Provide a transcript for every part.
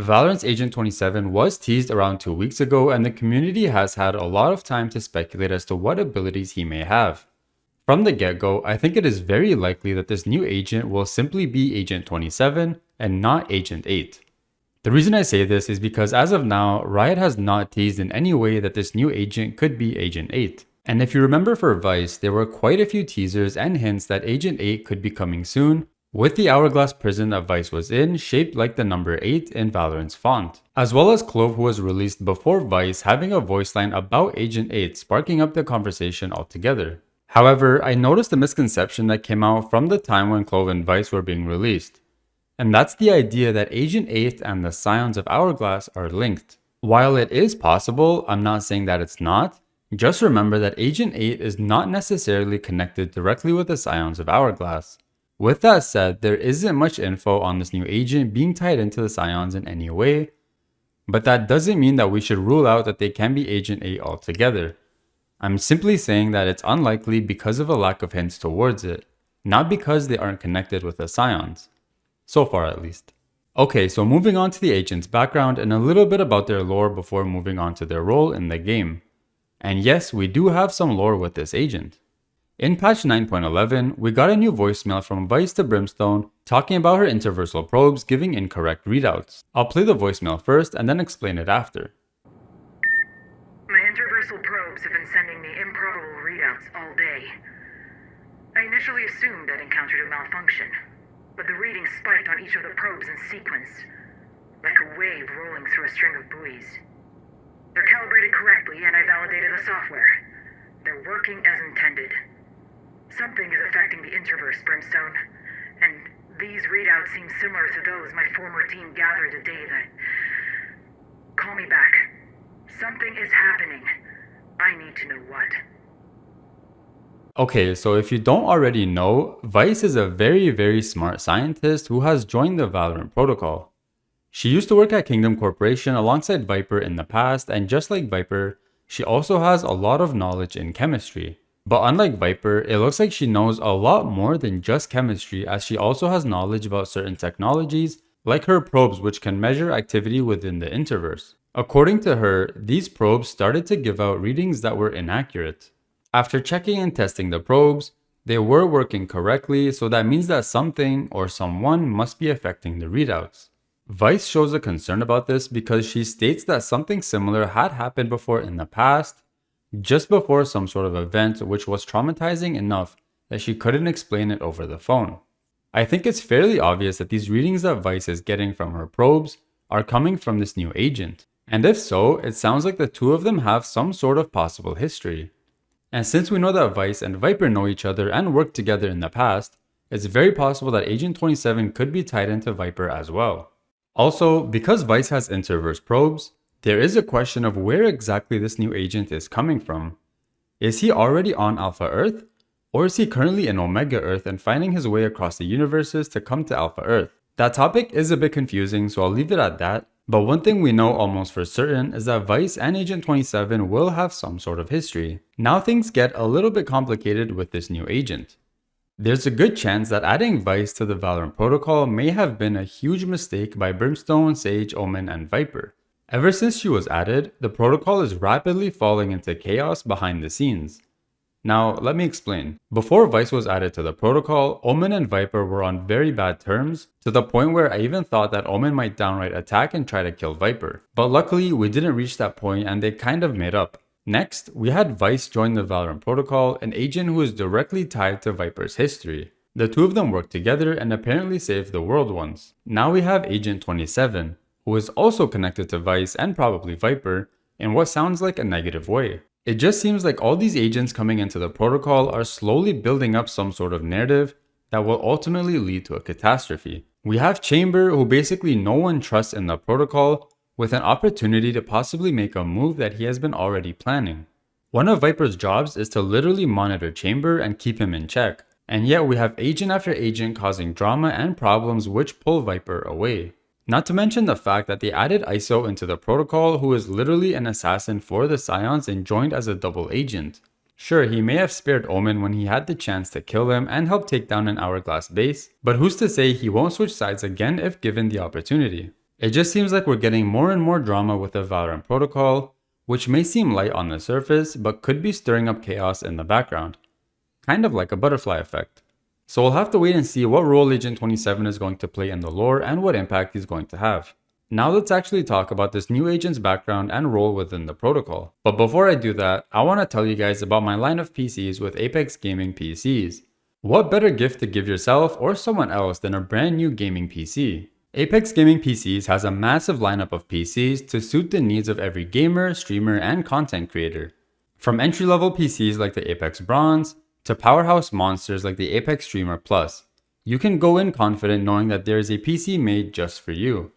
Valorant's Agent 27 was teased around 2 weeks ago, and the community has had a lot of time to speculate as to what abilities he may have. From the get-go, I think it is very likely that this new agent will simply be Agent 27 and not Agent 8. The reason I say this is because as of now, Riot has not teased in any way that this new agent could be Agent 8. And if you remember for Vice, there were quite a few teasers and hints that Agent 8 could be coming soon, with the hourglass prison that Vice was in shaped like the number 8 in Valorant's font. As well as Clove, who was released before Vice, having a voice line about Agent 8, sparking up the conversation altogether. However, I noticed a misconception that came out from the time when Clove and Vice were being released. And that's the idea that Agent 8 and the Scions of Hourglass are linked. While it is possible, I'm not saying that it's not. Just remember that Agent 8 is not necessarily connected directly with the Scions of Hourglass. With that said, there isn't much info on this new agent being tied into the Scions in any way, but that doesn't mean that we should rule out that they can be Agent 8 altogether. I'm simply saying that it's unlikely because of a lack of hints towards it, not because they aren't connected with the Scions. So far at least. Okay, so moving on to the agent's background and a little bit about their lore before moving on to their role in the game. And yes, we do have some lore with this agent. In patch 9.11, we got a new voicemail from Vice to Brimstone talking about her interversal probes giving incorrect readouts. I'll play the voicemail first and then explain it after. My interversal probes have been sending me improbable readouts all day. I initially assumed I'd encountered a malfunction, but the readings spiked on each of the probes in sequence, like a wave rolling through a string of buoys. They're calibrated correctly and I validated the software. They're working as intended. Something is affecting the interverse, Brimstone, and these readouts seem similar to those my former team gathered a day that... Call me back. Something is happening. I need to know what. Okay, so if you don't already know, Vice is a very smart scientist who has joined the Valorant protocol. She used to work at Kingdom Corporation alongside Viper in the past, and just like Viper, she also has a lot of knowledge in chemistry. But unlike Viper, it looks like she knows a lot more than just chemistry, as she also has knowledge about certain technologies, like her probes, which can measure activity within the interverse. According to her, these probes started to give out readings that were inaccurate. After checking and testing the probes, they were working correctly, so that means that something or someone must be affecting the readouts. Vice shows a concern about this because she states that something similar had happened before in the past, just before some sort of event which was traumatizing enough that she couldn't explain it over the phone. I think it's fairly obvious that these readings that Vice is getting from her probes are coming from this new agent. And if so, it sounds like the two of them have some sort of possible history. And since we know that Vice and Viper know each other and worked together in the past, it's very possible that Agent 27 could be tied into Viper as well. Also, because Vice has interverse probes, there is a question of where exactly this new agent is coming from. Is he already on Alpha Earth? Or is he currently in Omega Earth and finding his way across the universes to come to Alpha Earth? That topic is a bit confusing, so I'll leave it at that. But one thing we know almost for certain is that Vice and Agent 27 will have some sort of history. Now things get a little bit complicated with this new agent. There's a good chance that adding Vice to the Valorant protocol may have been a huge mistake by Brimstone, Sage, Omen, and Viper. Ever since she was added, the protocol is rapidly falling into chaos behind the scenes. Now, let me explain. Before Vice was added to the protocol, Omen and Viper were on very bad terms, to the point where I even thought that Omen might downright attack and try to kill Viper. But luckily, we didn't reach that point and they kind of made up. Next, we had Vice join the Valorant protocol, an agent who is directly tied to Viper's history. The two of them worked together and apparently saved the world once. Now we have Agent 27, who is also connected to Vice and probably Viper, in what sounds like a negative way. It just seems like all these agents coming into the protocol are slowly building up some sort of narrative that will ultimately lead to a catastrophe. We have Chamber, who basically no one trusts in the protocol, with an opportunity to possibly make a move that he has been already planning. One of Viper's jobs is to literally monitor Chamber and keep him in check, and yet we have agent after agent causing drama and problems which pull Viper away. Not to mention the fact that they added ISO into the protocol, who is literally an assassin for the Scions and joined as a double agent. Sure, he may have spared Omen when he had the chance to kill him and help take down an Hourglass base, but who's to say he won't switch sides again if given the opportunity? It just seems like we're getting more and more drama with the Valorant protocol, which may seem light on the surface, but could be stirring up chaos in the background. Kind of like a butterfly effect. So we'll have to wait and see what role Agent 27 is going to play in the lore and what impact he's going to have. Now let's actually talk about this new agent's background and role within the protocol. But before I do that, I want to tell you guys about my line of PCs with Apex Gaming PCs. What better gift to give yourself or someone else than a brand new gaming PC? Apex Gaming PCs has a massive lineup of PCs to suit the needs of every gamer, streamer, and content creator. From entry-level PCs like the Apex Bronze, to powerhouse monsters like the Apex Streamer Plus, you can go in confident knowing that there is a PC made just for you.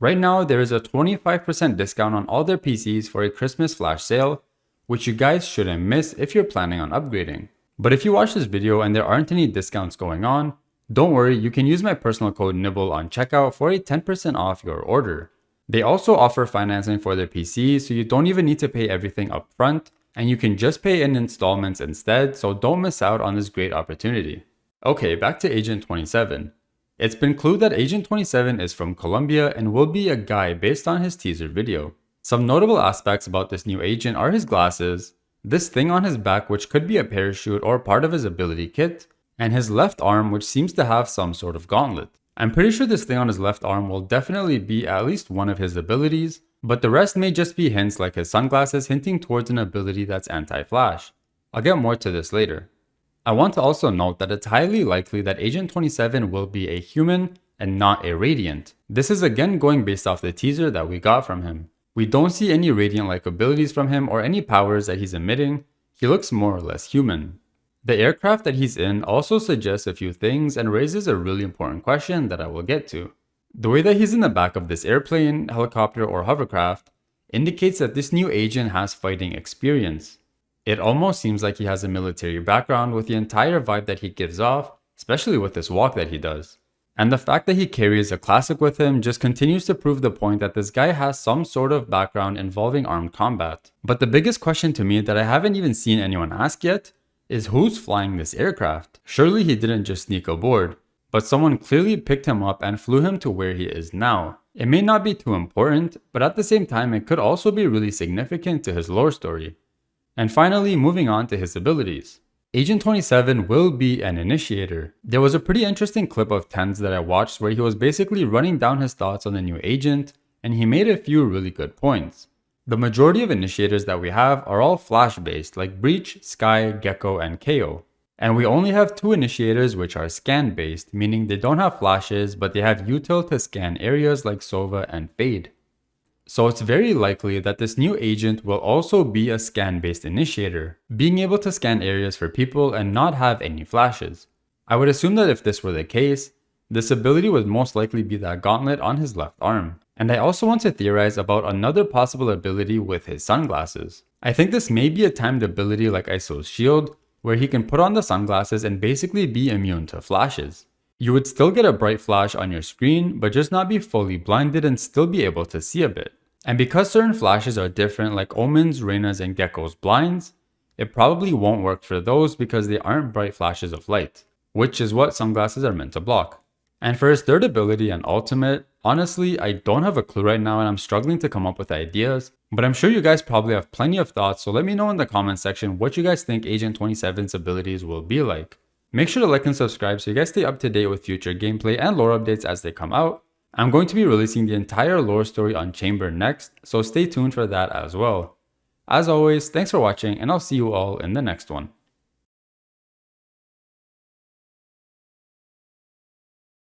Right now, there is a 25% discount on all their PCs for a Christmas flash sale, which you guys shouldn't miss if you're planning on upgrading. But if you watch this video and there aren't any discounts going on, don't worry, you can use my personal code Nibble on checkout for a 10% off your order. They also offer financing for their PCs, so you don't even need to pay everything up front, and you can just pay in installments instead, so don't miss out on this great opportunity. Okay, back to Agent 27. It's been clued that Agent 27 is from Colombia and will be a guy based on his teaser video. Some notable aspects about this new agent are his glasses, this thing on his back which could be a parachute or part of his ability kit, and his left arm which seems to have some sort of gauntlet. I'm pretty sure this thing on his left arm will definitely be at least one of his abilities, but the rest may just be hints like his sunglasses hinting towards an ability that's anti-flash. I'll get more to this later. I want to also note that it's highly likely that Agent 27 will be a human and not a Radiant. This is again going based off the teaser that we got from him. We don't see any Radiant-like abilities from him or any powers that he's emitting. He looks more or less human. The aircraft that he's in also suggests a few things and raises a really important question that I will get to. The way that he's in the back of this airplane, helicopter, or hovercraft indicates that this new agent has fighting experience. It almost seems like he has a military background with the entire vibe that he gives off, especially with this walk that he does. And the fact that he carries a classic with him just continues to prove the point that this guy has some sort of background involving armed combat. But the biggest question to me that I haven't even seen anyone ask yet is who's flying this aircraft? Surely he didn't just sneak aboard, but someone clearly picked him up and flew him to where he is now. It may not be too important, but at the same time it could also be really significant to his lore story. And finally, moving on to his abilities. Agent 27 will be an initiator. There was a pretty interesting clip of Tens that I watched where he was basically running down his thoughts on the new agent, and he made a few really good points. The majority of initiators that we have are all flash based like Breach, Sky, Gecko, and KO. And we only have 2 initiators which are scan based, meaning they don't have flashes but they have util to scan areas like Sova and Fade. So it's very likely that this new agent will also be a scan based initiator, being able to scan areas for people and not have any flashes. I would assume that if this were the case, this ability would most likely be that gauntlet on his left arm. And I also want to theorize about another possible ability with his sunglasses. I think this may be a timed ability like Iso's shield, where he can put on the sunglasses and basically be immune to flashes. You would still get a bright flash on your screen, but just not be fully blinded and still be able to see a bit. And because certain flashes are different like Omen's, Reyna's, and Gecko's blinds, it probably won't work for those because they aren't bright flashes of light, which is what sunglasses are meant to block. And for his third ability and ultimate, honestly, I don't have a clue right now and I'm struggling to come up with ideas, but I'm sure you guys probably have plenty of thoughts, so let me know in the comment section what you guys think Agent 27's abilities will be like. Make sure to like and subscribe so you guys stay up to date with future gameplay and lore updates as they come out. I'm going to be releasing the entire lore story on Chamber next, so stay tuned for that as well. As always, thanks for watching and I'll see you all in the next one.